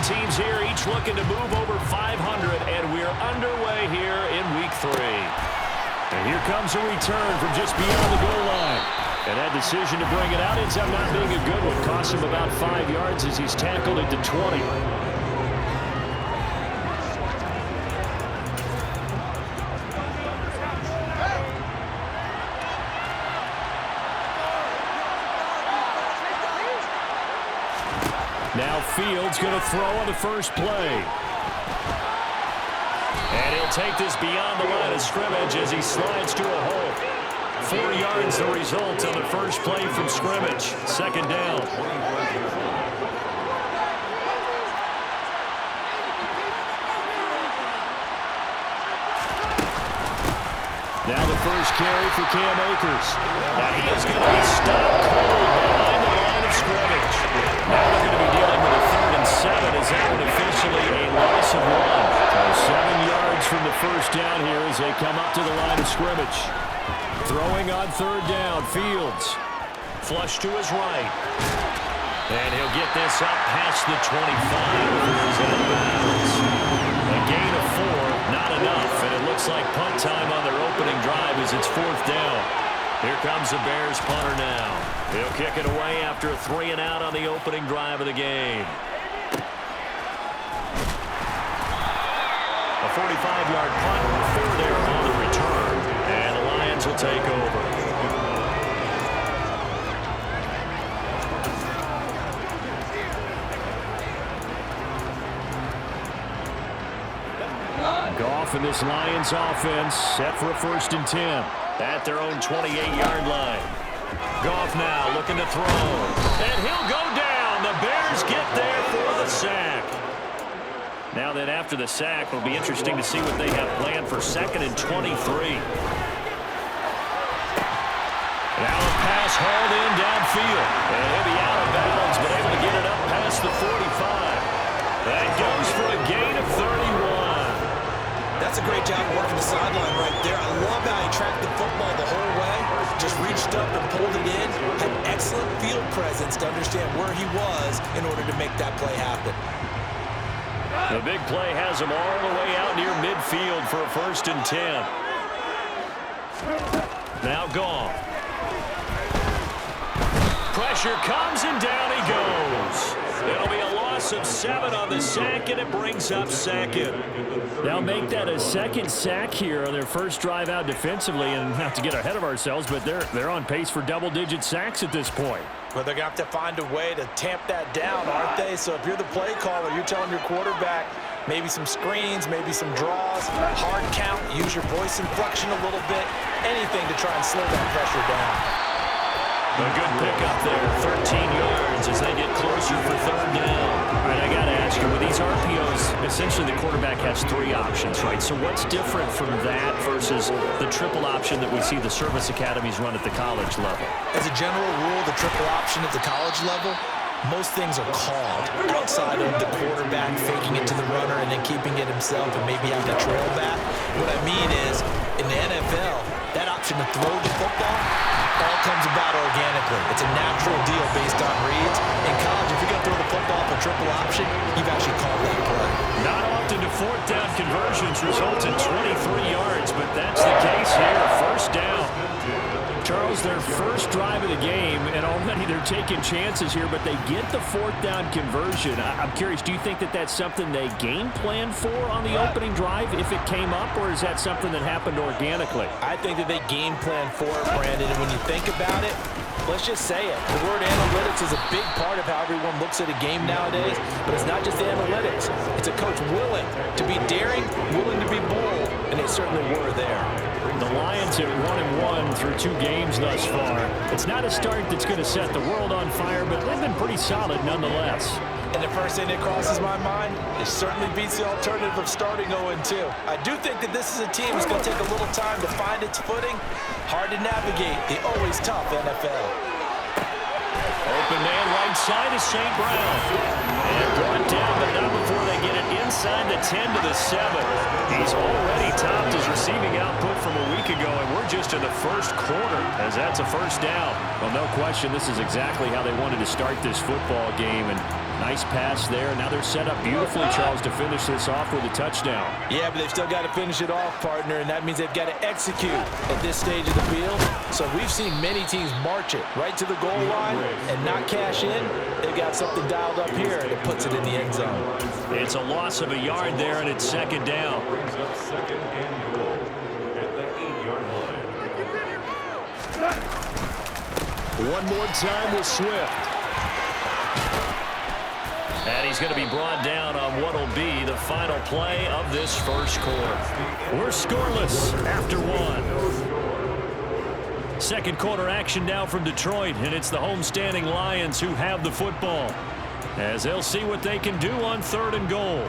teams here, each looking to move over 500, and we're underway here in Week 3. And here comes a return from just beyond the goal line. And that decision to bring it out ends up not being a good one. Cost him about 5 yards as he's tackled it to 20. Now Fields going to throw on the first play. And he'll take this beyond the line of scrimmage as he slides to a hole. 4 yards the result on the first play from scrimmage. Second down. Now the first carry for Cam Akers. And he is going to be stopped cold behind the line of scrimmage. Now they're going to be dealing with a 3rd and 7 as that one officially a loss of 1. So 7 yards from the first down here as they come up to the line of scrimmage. Throwing on 3rd down, Fields. Flush to his right. And he'll get this up past the 25 before he's out of bounds. A gain of 4, not enough. And it looks like punt time on their opening drive as it's 4th down. Here comes the Bears punter now. He'll kick it away after a 3 and out on the opening drive of the game. A 45-yard punt, 4 there on the return. And the Lions will take over. Goff and this Lions offense set for a 1st and 10 at their own 28-yard line. Goff now looking to throw. And he'll go down. The Bears get there for the sack. Now then, after the sack, it'll be interesting to see what they have planned for 2nd and 23. Now a pass hauled in downfield. And he'll be out of bounds, but able to get it up past the 45. That goes for a gain of 31. That's a great job working the sideline right there. I love how he tracked the football the whole way. Just reached up and pulled it in. Had excellent field presence to understand where he was in order to make that play happen. The big play has him all the way out near midfield for a 1st and 10. Now Goff. Pressure comes and down he goes. It'll be a loss of 7 on the sack, and it brings up 2nd. They'll make that a 2nd sack here on their first drive out defensively, and not to get ahead of ourselves, but they're on pace for double-digit sacks at this point. Well, they're going to have to find a way to tamp that down, aren't they? So if you're the play caller, you're telling your quarterback maybe some screens, maybe some draws, hard count, use your voice inflection a little bit, anything to try and slow that pressure down. A good pickup there, 13 yards as they get closer for 3rd down. All right, I got to ask you, with these RPOs, essentially the quarterback has 3 options, right? So what's different from that versus the triple option that we see the service academies run at the college level? As a general rule, the triple option at the college level, most things are called outside of the quarterback faking it to the runner and then keeping it himself and maybe having a trail back. What I mean is, in the NFL, that option to throw the football all comes about organically. It's a natural deal based on reads. In college, if you're going to throw the football for triple option, you've actually called that play. Not often do 4th down conversions result in 23 yards, but that's the case here. 1st down. Charles, their first drive of the game, and already they're taking chances here, but they get the 4th down conversion. I'm curious, do you think that that's something they game planned for on the opening drive if it came up, or is that something that happened organically? I think that they game plan for it, Brandon, and when you think about it, let's just say it. The word analytics is a big part of how everyone looks at a game nowadays, but it's not just analytics. It's a coach willing to be daring, willing to be bold, and they certainly were there. The Lions at 1-1 through 2 games thus far. It's not a start that's going to set the world on fire, but they've been pretty solid nonetheless. And the first thing that crosses my mind, it certainly beats the alternative of starting 0-2. I do think that this is a team that's going to take a little time to find its footing. Hard to navigate the always tough NFL. Open man right side is St. Brown. And brought down, but not before they get it inside the 10 to the 7. He's already topped his receiving output from a week ago, and we're just in the first quarter as that's a 1st down. Well, no question, this is exactly how they wanted to start this football game, and Nice pass there. Now they're set up beautifully, Charles, to finish this off with a touchdown. Yeah, but they've still got to finish it off, partner, and that means they've got to execute at this stage of the field. So we've seen many teams march it right to the goal line and not cash in. They've got something dialed up here that puts it in the end zone. It's a loss of a yard there, and it's second down. One more time with Swift. And he's going to be brought down on what will be the final play of this first quarter. We're scoreless after one. Second quarter action now from Detroit, and it's the homestanding Lions who have the football, as they'll see what they can do on 3rd and goal.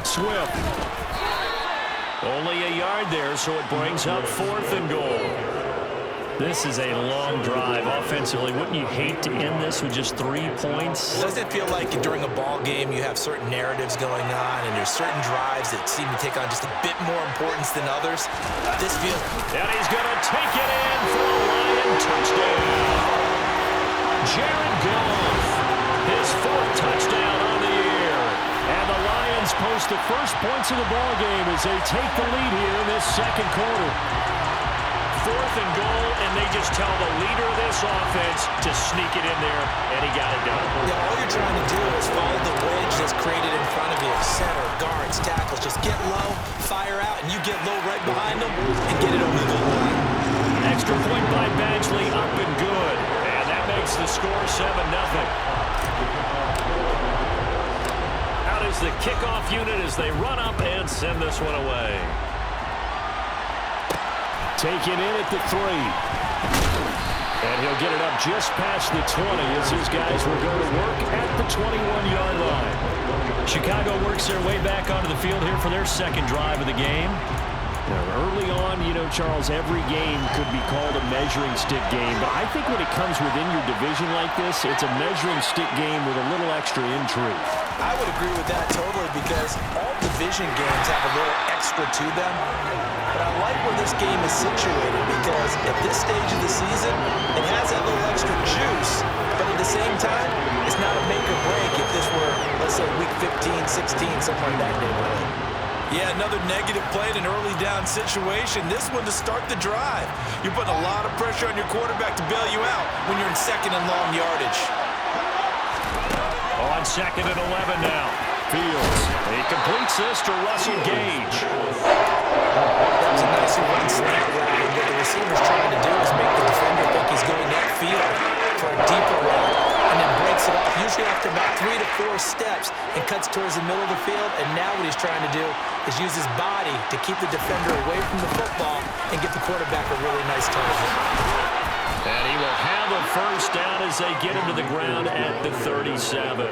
Swift. Only a yard there, so it brings up 4th and goal. This is a long drive offensively. Wouldn't you hate to end this with just 3 points? Doesn't it feel like during a ball game you have certain narratives going on and there's certain drives that seem to take on just a bit more importance than others? This feels... And he's going to take it in for a Lion touchdown. Jared Goff, his 4th touchdown on the year. And the Lions post the first points of the ball game as they take the lead here in this second quarter. 4th and goal, and they just tell the leader of this offense to sneak it in there, and he got it done. Yeah, all you're trying to do is follow the wedge that's created in front of you. Center, guards, tackles. Just get low, fire out, and you get low right behind them and get it over the goal line. Extra point by Badgley, up and good. And that makes the score 7-0. Out is the kickoff unit as they run up and send this one away. Taken in at the 3. And he'll get it up just past the 20 as his guys will go to work at the 21-yard line. Chicago works their way back onto the field here for their second drive of the game. Now, early on, you know, Charles, every game could be called a measuring stick game. But I think when it comes within your division like this, it's a measuring stick game with a little extra intrigue. I would agree with that totally because all division games have a little extra to them. But I like where this game is situated because at this stage of the season, it has that little extra juice. But at the same time, it's not a make or break if this were, let's say, week 15, 16, somewhere in that neighborhood. Yeah, another negative play in an early down situation. This one to start the drive. You're putting a lot of pressure on your quarterback to bail you out when you're in 2nd and long yardage. On 2nd and 11 now. Fields. He completes this to Russell Gage. That was a nice run slant route. And what the receiver's trying to do is make the defender think he's going upfield for a deeper route and then breaks it off, usually after about 3 to 4 steps, and cuts towards the middle of the field. And now what he's trying to do is use his body to keep the defender away from the football and get the quarterback a really nice target. And he will have a first down as they get him to the ground at the 37.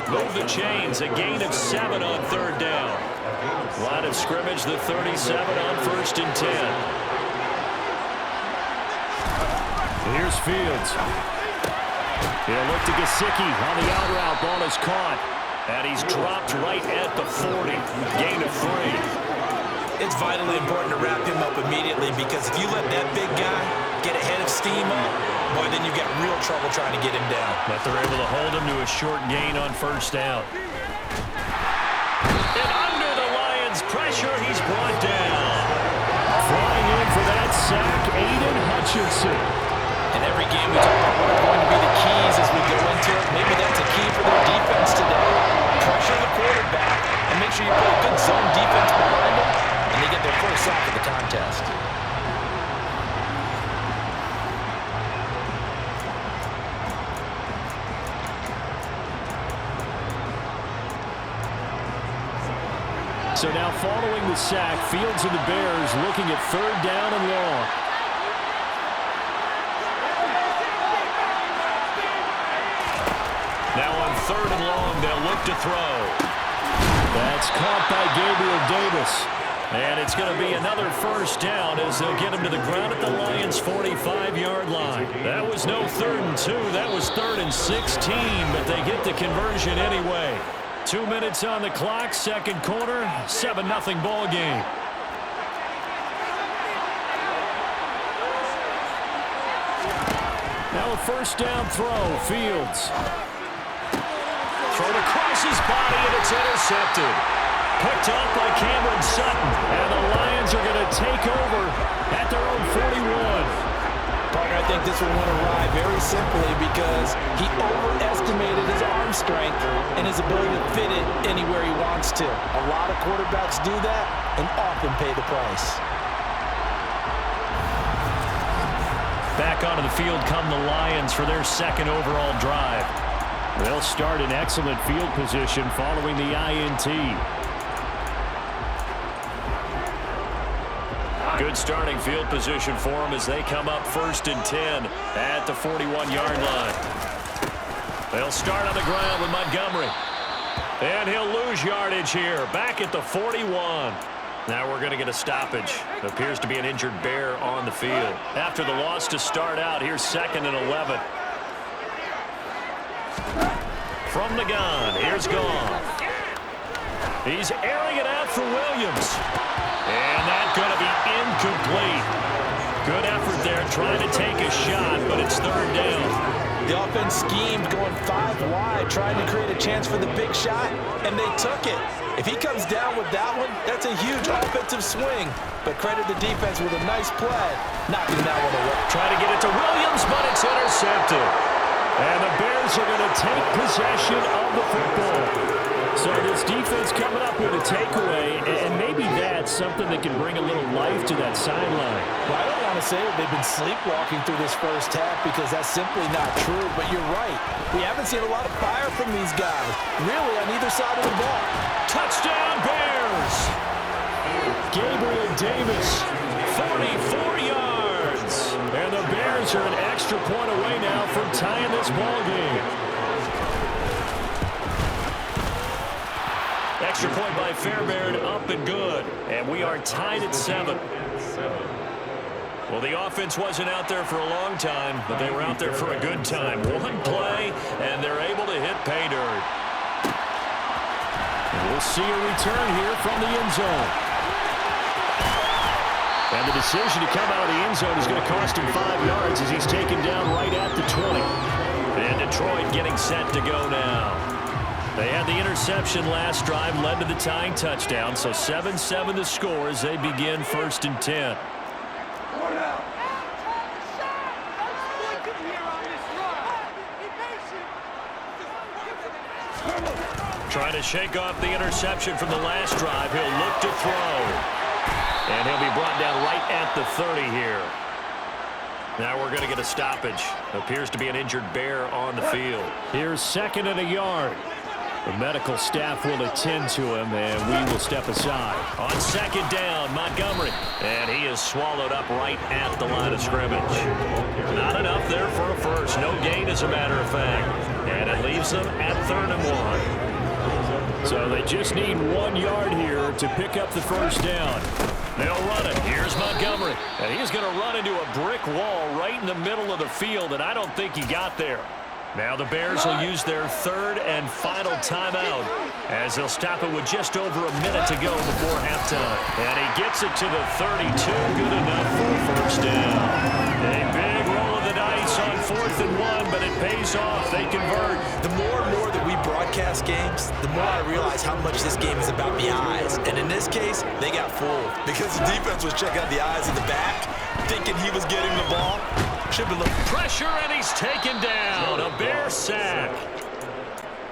Move the chains, a gain of 7 on 3rd down. Line of scrimmage, the 37 on 1st and 10. Here's Fields. He'll look to Gesicki on the out route. Ball is caught. And he's dropped right at the 40. Gain of 3. It's vitally important to wrap him up immediately because if you let that big guy get ahead of steam up, boy, then you got real trouble trying to get him down. But they're able to hold him to a short gain on first down. And under the Lions' pressure, he's brought down. Flying in for that sack, Aiden Hutchinson. In every game we talk about what are going to be the keys as we go into it. Maybe that's a key for their defense today. Pressure the quarterback and make sure you put a good zone defense behind them, and they get their first sack of the contest. So now following the sack, Fields and the Bears looking at 3rd down and long. Now on 3rd and long, they'll look to throw. That's caught by Gabriel Davis. And it's going to be another first down as they'll get him to the ground at the Lions' 45-yard line. That was no 3rd and 2. That was 3rd and 16, but they get the conversion anyway. 2 minutes on the clock, second quarter, 7-0 ball game. Now a first down throw, Fields. Thrown across his body, and it's intercepted. Picked off by Cameron Sutton, and the Lions are going to take over at their own 41. Partner, I think this will win a ride very simply because he overestimated his arm strength and his ability to fit it anywhere he wants to. A lot of quarterbacks do that and often pay the price. Back onto the field come the Lions for their second overall drive. They'll start in excellent field position following the INT. Good starting field position for them as they come up 1st and 10 at the 41-yard line. They'll start on the ground with Montgomery. And he'll lose yardage here, back at the 41. Now we're going to get a stoppage. Appears to be an injured Bear on the field. After the loss to start out, here's 2nd and 11. From the gun, here's Goff. He's airing it out for Williams. And that's going to be incomplete. Good effort there trying to take a shot, but it's 3rd down. The offense schemed going 5 wide, trying to create a chance for the big shot, and they took it. If he comes down with that one, that's a huge offensive swing. But credit the defense with a nice play, knocking that one away. Trying to get it to Williams, but it's intercepted. And the Bears are going to take possession of the football. So this defense coming up with a takeaway, and maybe that's something that can bring a little life to that sideline. Well, I don't want to say that they've been sleepwalking through this first half because that's simply not true, but you're right. We haven't seen a lot of fire from these guys, really, on either side of the ball. Touchdown, Bears! Gabriel Davis, 44 yards. And the Bears are an extra point away now from tying this ball game. Extra point by Fairbairn, up and good. And we are tied at 7. Well, the offense wasn't out there for a long time, but they were out there for a good time. One play, and they're able to hit pay dirt. And we'll see a return here from the end zone. And the decision to come out of the end zone is going to cost him 5 yards as he's taken down right at the 20. And Detroit getting set to go now. They had the interception last drive, led to the tying touchdown, so 7-7 the score as they begin 1st and 10. Trying to shake off the interception from the last drive. He'll look to throw. And he'll be brought down right at the 30 here. Now we're going to get a stoppage. Appears to be an injured Bear on the field. Here's 2nd and a yard. The medical staff will attend to him, and we will step aside. On 2nd down, Montgomery. And he is swallowed up right at the line of scrimmage. Not enough there for a first. No gain, as a matter of fact. And it leaves them at 3rd and 1. So they just need 1 yard here to pick up the first down. They'll run it. Here's Montgomery. And he's going to run into a brick wall right in the middle of the field, and I don't think he got there. Now the Bears will use their 3rd and final timeout as they'll stop it with just over a minute to go before halftime. And he gets it to the 32. Good enough for a first down. A big roll of the dice on 4th and 1, but it pays off. They convert. The more and more that we broadcast games, the more I realize how much this game is about the eyes. And in this case, they got fooled because the defense was checking out the eyes in the back, thinking he was getting the ball. Should be looking. Pressure, and he's taken down. A Bear sack.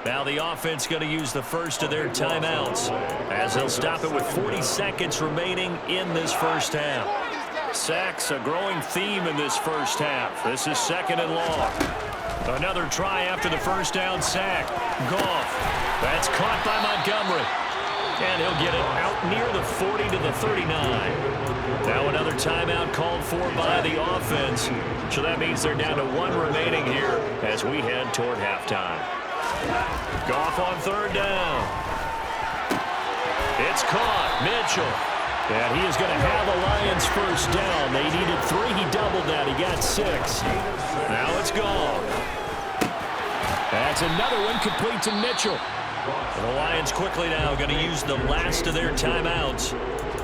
Now the offense going to use the first of their timeouts as they'll stop it with 40 seconds remaining in this first half. Sacks a growing theme in this first half. This is 2nd and long. Another try after the first down sack. Goff. That's caught by Montgomery. And he'll get it out near the 40 to the 39. Now another timeout called for by the offense. So that means they're down to 1 remaining here as we head toward halftime. Goff on 3rd down. It's caught. Mitchell. And he is going to have a Lions first down. They needed 3. He doubled that. He got 6. Now it's gone. That's another one complete to Mitchell. And the Lions quickly now going to use the last of their timeouts.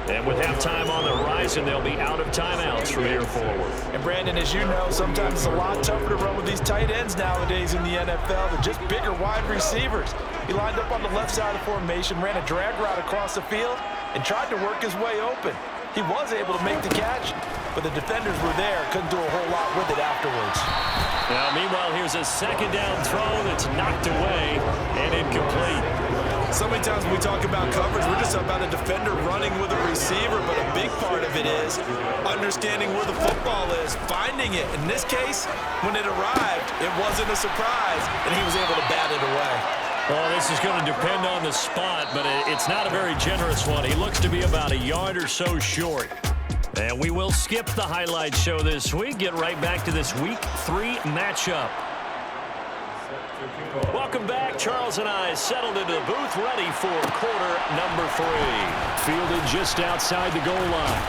And with halftime on the horizon, they'll be out of timeouts from here forward. And Brandon, as you know, sometimes it's a lot tougher to run with these tight ends nowadays in the NFL. They're just bigger wide receivers. He lined up on the left side of the formation, ran a drag route across the field, and tried to work his way open. He was able to make the catch, but the defenders were there, couldn't do a whole lot with it afterwards. Now, meanwhile, here's a second down throw that's knocked away and incomplete. So many times when we talk about coverage, we're just about a defender running with a receiver, but a big part of it is understanding where the football is, finding it. In this case, when it arrived, it wasn't a surprise, and he was able to bat it away. Well, this is going to depend on the spot, but it's not a very generous one. He looks to be about a yard or so short. And we will skip the highlight show this week, get right back to this Week 3 matchup. Welcome back. Charles and I settled into the booth, ready for quarter number 3. Fielded just outside the goal line.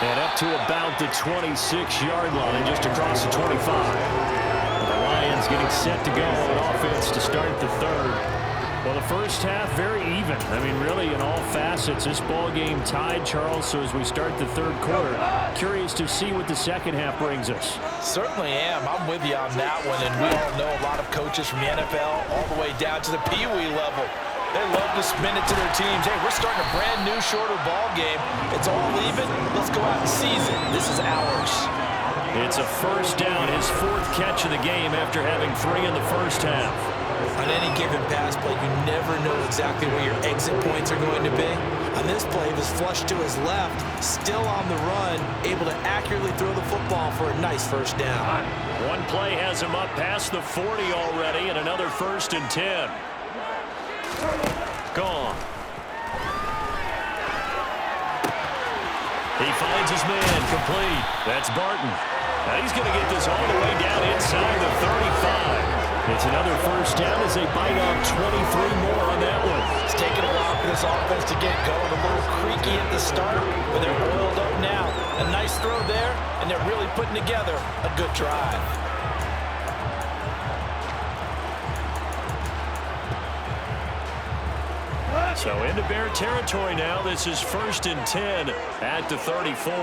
And up to about the 26-yard line, just across the 25. The Lions getting set to go on offense to start the third. Well, the first half, very even. I mean, really, in all facets, this ball game tied, Charles. So as we start the third quarter, curious to see what the second half brings us. Certainly am. I'm with you on that one. And we all know a lot of coaches from the NFL all the way down to the Pee Wee level. They love to spin it to their teams. Hey, we're starting a brand new, shorter ball game. It's all even. Let's go out and seize it. This is ours. It's a first down, his 4th catch of the game after having 3 in the first half. On any given pass play, you never know exactly where your exit points are going to be. On this play, he was flushed to his left, still on the run, able to accurately throw the football for a nice first down. One play has him up past the 40 already, and another 1st and 10. Gone. He finds his man, complete. That's Barton. Now he's going to get this all the way down inside the 35. It's another first down as they bite off 23 more on that one. It's taken a while for this offense to get going. A little creaky at the start, but they're oiled up now. A nice throw there, and they're really putting together a good drive. So into Bear territory now. This is 1st and 10 at the 34.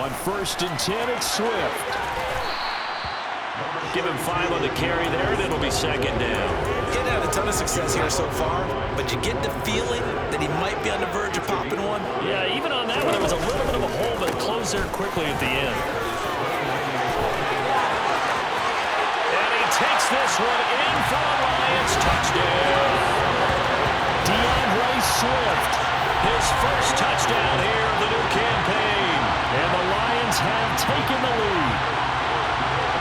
On 1st and 10, it's Swift. Give him 5 on the carry there, and it'll be 2nd down. He hasn't had a ton of success here so far, but you get the feeling that he might be on the verge of popping one. Yeah, even on that one, there was a little bit of a hole, but it closed there quickly at the end. And he takes this one in for the Lions. Touchdown. DeAndre Swift, his first touchdown here of the new campaign. And the Lions have taken the lead.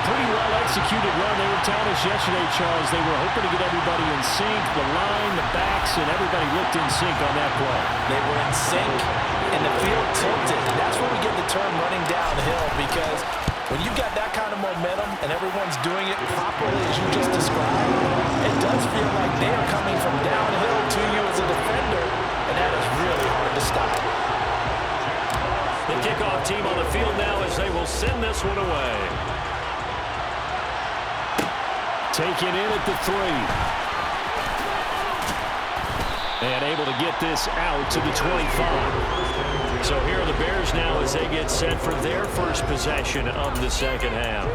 Pretty well-executed run. They were telling us yesterday, Charles, they were hoping to get everybody in sync, the line, the backs, and everybody looked in sync on that play. They were in sync, and the field tilted. That's where we get the term running downhill, because when you've got that kind of momentum and everyone's doing it properly as you just described, it does feel like they are coming from downhill to you as a defender, and that is really hard to stop. The kickoff team on the field now as they will send this one away. Taken in at the 3. And able to get this out to the 25. So here are the Bears now as they get set for their first possession of the second half.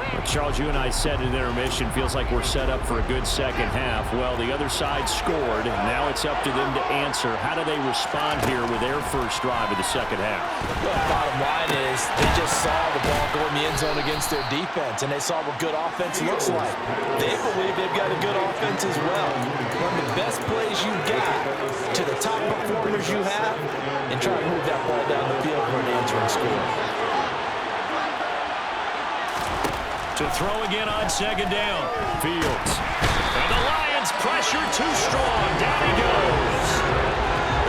Well, Charles, you and I said in intermission, feels like we're set up for a good second half. Well, the other side scored, and now it's up to them to answer. How do they respond here with their first drive of the second half? Well, bottom line is they just saw the ball go in the end zone against their defense, and they saw what good offense looks like. They believe they've got a good offense as well. Run the best plays you've got to the top performers you have, and try to move that ball down the field for an answering score. To throw again on second down. Fields. And the Lions pressure too strong. Down he goes.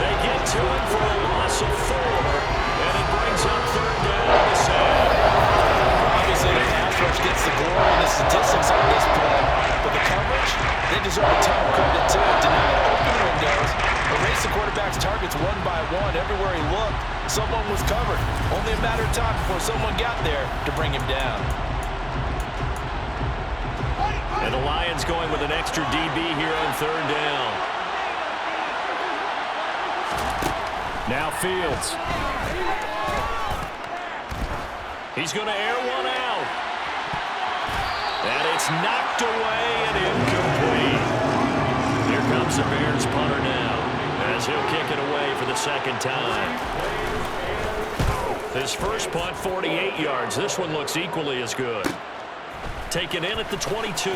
They get to him for a loss of 4. And it brings up 3rd down to Sam. Obviously, the pass rush gets the glory and the statistics on this play. But the coverage, they deserve a ton of credit too. Denied open windows, Erased the quarterback's targets one by one. Everywhere he looked, someone was covered. Only a matter of time before someone got there to bring him down. And the Lions going with an extra DB here on third down. Now Fields. He's going to air one out. And it's knocked away and incomplete. Here comes the Bears punter now, as he'll kick it away for the second time. His first punt, 48 yards. This one looks equally as good. Taken in at the 22.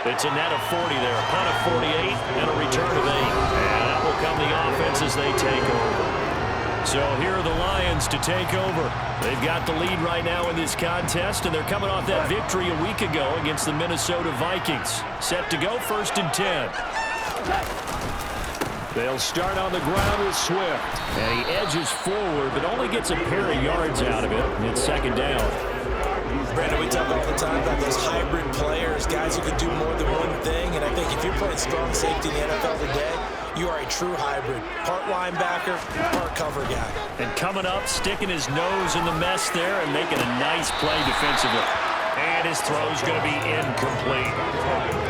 It's a net of 40 there. A punt of 48 and a return of 8. And that will come the offense as they take over. So here are the Lions to take over. They've got the lead right now in this contest, and they're coming off that victory a week ago against the Minnesota Vikings. Set to go, 1st and 10. They'll start on the ground with Swift. And he edges forward, but only gets a pair of yards out of it. And it's 2nd down. Brandon, we talk all the time about those hybrid players, guys who can do more than one thing. And I think if you're playing strong safety in the NFL today, you are a true hybrid. Part linebacker, part cover guy. And coming up, sticking his nose in the mess there and making a nice play defensively. And his throw's going to be incomplete.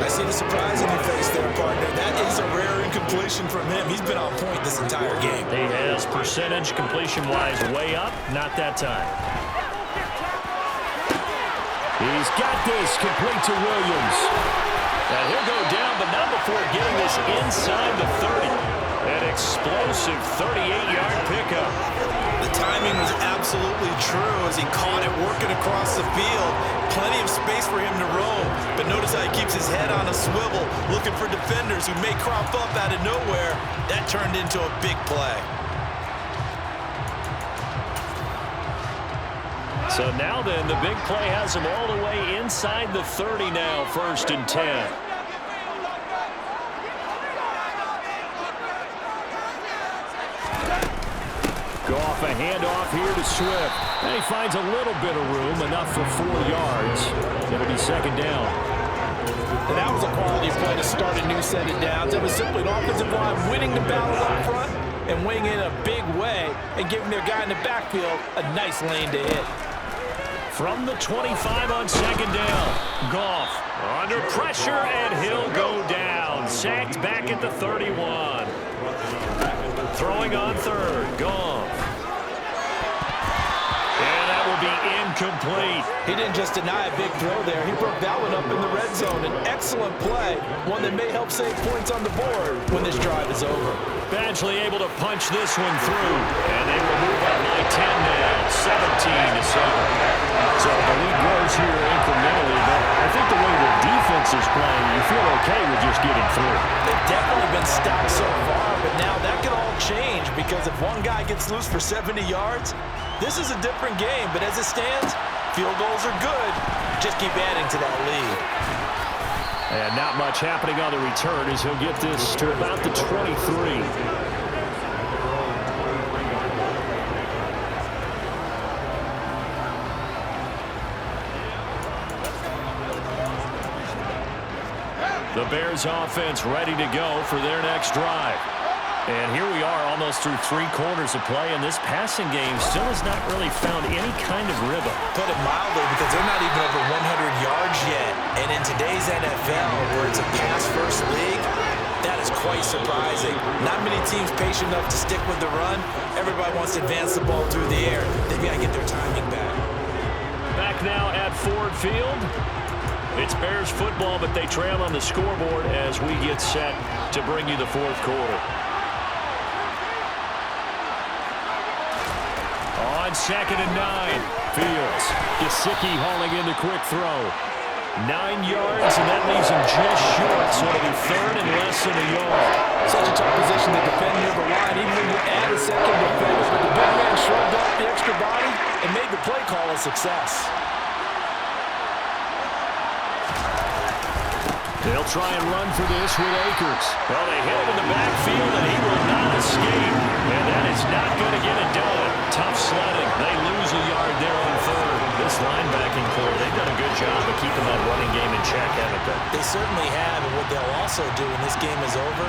I see the surprise in your face there, partner. That is a rare incompletion from him. He's been on point this entire game. He has percentage completion-wise way up. Not that time. He's got this complete to Williams. And he'll go down, but not before getting this inside the 30. An explosive 38-yard pickup. The timing was absolutely true as he caught it working across the field. Plenty of space for him to roam, but notice how he keeps his head on a swivel, looking for defenders who may crop up out of nowhere. That turned into a big play. So now then, the big play has him all the way inside the 30 now, 1st and 10. Goff a handoff here to Swift. And he finds a little bit of room, enough for 4 yards. It'll be 2nd down. And that was a quality play to start a new set of downs. It was simply an offensive line winning the battle up front and weighing in a big way and giving their guy in the backfield a nice lane to hit. From the 25 on 2nd down. Goff under pressure, and he'll go down. Sacked back at the 31. Throwing on 3rd. Goff. And that will be incomplete. He didn't just deny a big throw there. He broke that one up in the red zone. An excellent play. One that may help save points on the board when this drive is over. Badgley able to punch this one through. And they will move up by 10 now. 17-7. So the lead grows here incrementally, but I think the way the defense is playing, you feel okay with just getting through. They've definitely been stout so far, but now that can all change because if one guy gets loose for 70 yards, this is a different game. But as it stands, field goals are good. Just keep adding to that lead. And not much happening on the return as he'll get this to about the 23. The Bears offense ready to go for their next drive. And here we are almost through 3 quarters of play, and this passing game still has not really found any kind of rhythm. Put it mildly, because they're not even over 100 yards yet. And in today's NFL, where it's a pass-first league, that is quite surprising. Not many teams patient enough to stick with the run. Everybody wants to advance the ball through the air. They've got to get their timing back. Back now at Ford Field. It's Bears football, but they trail on the scoreboard as we get set to bring you the 4th quarter. On 2nd and 9, Fields. Gesicki hauling in the quick throw. 9 yards, and that leaves him just short, so it'll be 3rd and less than a yard. Such a tough position to defend near the line, even when you add a second defender. But the big man shrugged up the extra body and made the play call a success. They'll try and run for this with Akers. Well, they hit him in the backfield, and he will not escape. And that is not going to get it done. Tough sledding. They lose a yard there on 3rd. This linebacking core, they've done a good job of keeping that running game in check, haven't they? They certainly have, and what they'll also do when this game is over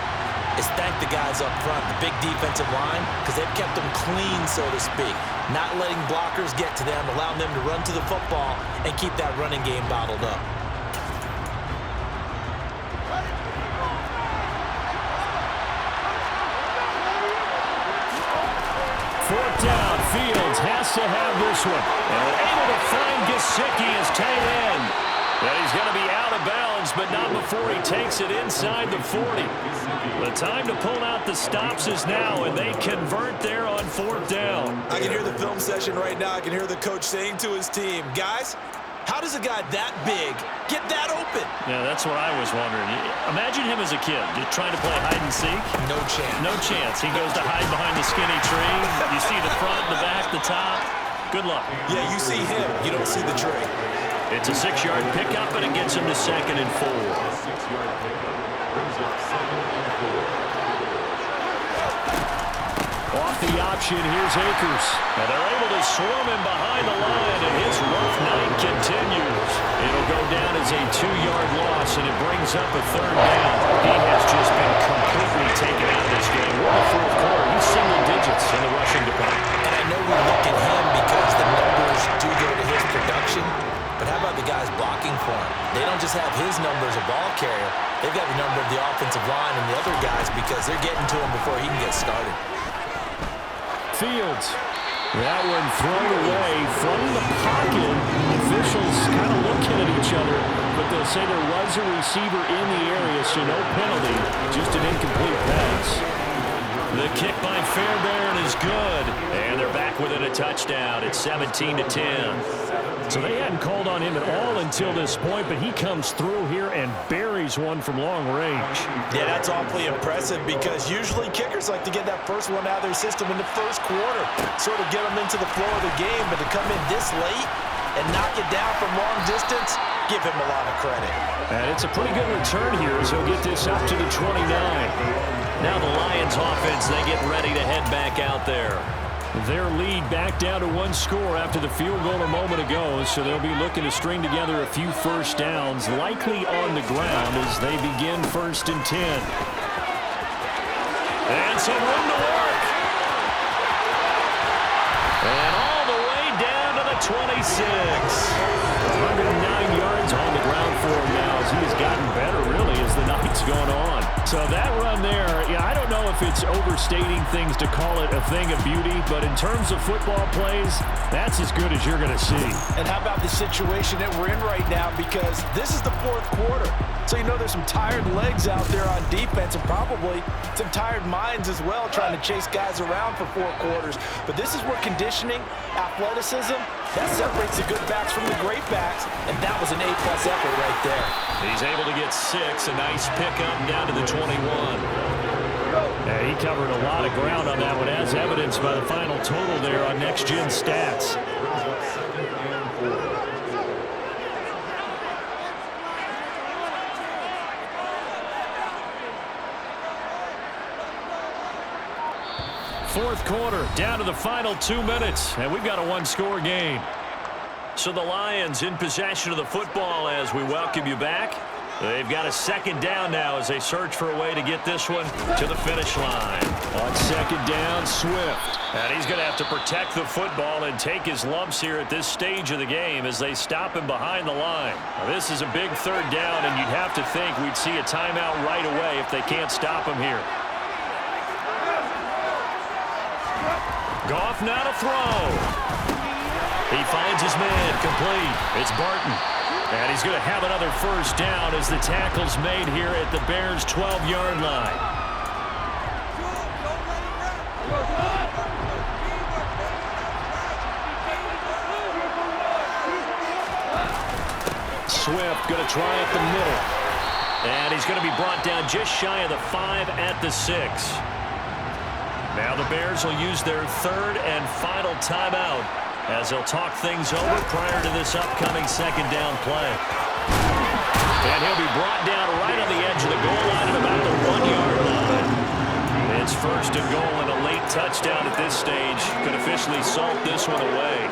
is thank the guys up front, the big defensive line, because they've kept them clean, so to speak. Not letting blockers get to them, allowing them to run to the football and keep that running game bottled up. Fourth down, Fields has to have this one. And able to find Gesicki as tight end. But he's going to be out of bounds, but not before he takes it inside the 40. The time to pull out the stops is now, and they convert there on fourth down. I can hear the film session right now. I can hear the coach saying to his team, guys, how does a guy that big get that open? Yeah, that's what I was wondering. Imagine him as a kid, just trying to play hide and seek. No chance. No chance. He goes to hide behind the skinny tree. You see the front, the back, the top. Good luck. Yeah, you see him. You don't see the tree. It's a 6-yard pickup, and it gets him to 2nd and 4. Off the option, here's Akers. And they're able to swarm him behind the line, and his rough night continues. It'll go down as a 2-yard loss, and it brings up a 3rd down. He has just been completely taken out of this game. We're in the 4th quarter. He's single digits in the rushing department. And I know we look at him because the numbers do go to his production, but how about the guys blocking for him? They don't just have his number as a ball carrier. They've got the number of the offensive line and the other guys because they're getting to him before he can get started. Fields. That one thrown away from the pocket. Officials kind of looking at each other, but they'll say there was a receiver in the area, so no penalty, just an incomplete pass. The kick by Fairbairn is good, and they're back within a touchdown. It's 17-10. So they hadn't called on him at all until this point, but he comes through here and buries one from long range. Yeah, that's awfully impressive because usually kickers like to get that first one out of their system in the first quarter, sort of get them into the flow of the game, but to come in this late and knock it down from long distance, give him a lot of credit. And it's a pretty good return here as he'll get this up to the 29. Now the Lions offense, they get ready to head back out there. Their lead back down to 1 score after the field goal a moment ago, so they'll be looking to string together a few first downs, likely on the ground as they begin 1st and 10. And some room to work. And all the way down to the 26. 109 yards on the ground for him now as he has gotten better, really, as the night's gone on. So that run there, yeah, I don't know if it's overstating things to call it a thing of beauty, but in terms of football plays, that's as good as you're going to see. And how about the situation that we're in right now, because this is the 4th quarter. So you know there's some tired legs out there on defense and probably some tired minds as well trying to chase guys around for 4 quarters. But this is where conditioning, athleticism, that separates the good backs from the great backs, and that was an A-plus effort right there. He's able to get 6, a nice pickup down to the 21. Yeah, he covered a lot of ground on that one, as evidenced by the final total there on Next Gen Stats. Fourth quarter, down to the final 2 minutes, and we've got a 1-score game. So the Lions in possession of the football as we welcome you back. They've got a 2nd down now as they search for a way to get this one to the finish line. On 2nd down, Swift. And he's going to have to protect the football and take his lumps here at this stage of the game as they stop him behind the line. Now, this is a big 3rd down, and you'd have to think we'd see a timeout right away if they can't stop him here. Goff now to throw. He finds his man complete. It's Barton. And he's going to have another first down as the tackle's made here at the Bears' 12-yard line. Swift going to try at the middle. And he's going to be brought down just shy of the 5 at the 6. Now the Bears will use their 3rd and final timeout as they'll talk things over prior to this upcoming 2nd down play. And he'll be brought down right on the edge of the goal line at about the 1-yard line. It's 1st and goal, and a late touchdown at this stage could officially salt this one away.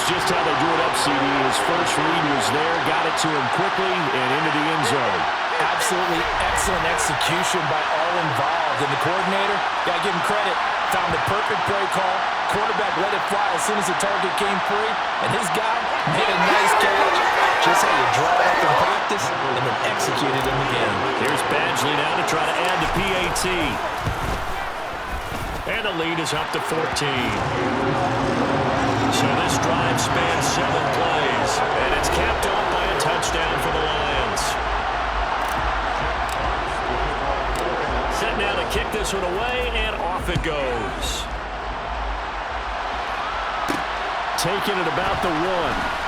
just how they drew it up, CD. His first read was there, got it to him quickly and into the end zone. Absolutely excellent execution by all involved. And the coordinator, got to give him credit, found the perfect play call. Quarterback let it fly as soon as the target came free. And his guy made a nice catch. Just how you draw it up in practice and then execute it in the game. Here's Badgley now to try to add the PAT. And the lead is up to 14. So this drive spans 7 plays. And it's capped off by a touchdown for the Lions. Set now to kick this one away, and off it goes. Taking it about the 1.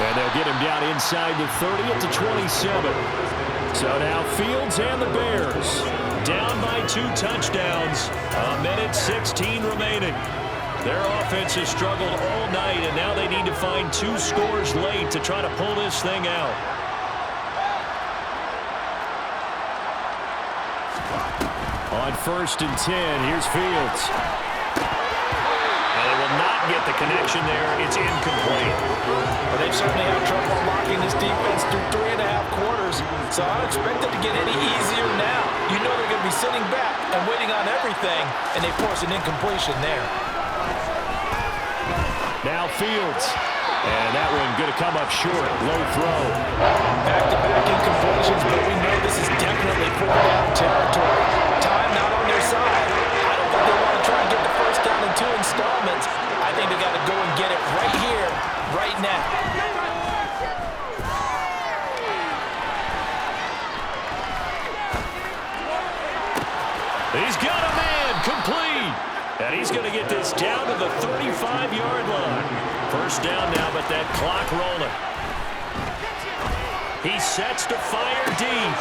And they'll get him down inside the 30 at the 27. So now Fields and the Bears down by 2 touchdowns. 1:16 remaining. Their offense has struggled all night, and now they need to find 2 scores late to try to pull this thing out. On 1st and 10, here's Fields. And they will not get the connection there. It's incomplete. Well, they've certainly had trouble unlocking this defense through 3.5 quarters, so I don't expect it to get any easier now. You know they're going to be sitting back and waiting on everything, and they force an incompletion there. Now Fields. And that one going to come up short. Low throw. Back-to-back incompletions, but we know this is definitely 4th-down territory. Time not on their side. I don't think they want to try and get the first down in 2 installments. I think they got to go and get it right here, right now. He's got a man complete. And he's going to get this down to the 35-yard line. First down now, but that clock rolling. He sets to fire deep.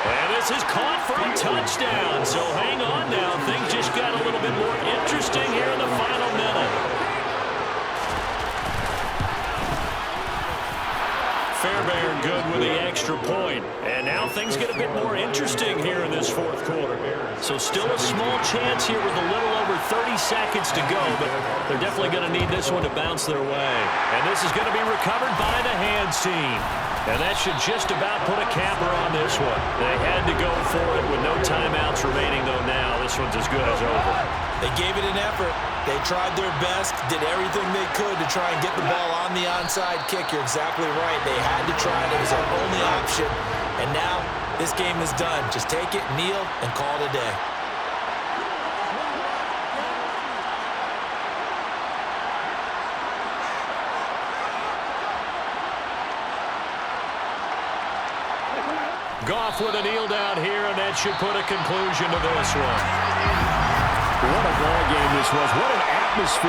And this is caught for a touchdown. So hang on now. Things just got a little bit more interesting here in the final minute. Fairbairn good with the extra point. And now things get a bit more interesting here in this 4th quarter. So still a small chance here with a little over 30 seconds to go, but they're definitely going to need this one to bounce their way. And this is going to be recovered by the hands team. And that should just about put a capper on this one. They had to go for it with no timeouts remaining, though now this one's as good as over. They gave it an effort. They tried their best, did everything they could to try and get the ball on the onside kick. You're exactly right. They had to try it. It was their only option. And now this game is done. Just take it, kneel, and call it a day. Goff with a kneel down here, and that should put a conclusion to this one. What a ball game this was. What an atmosphere.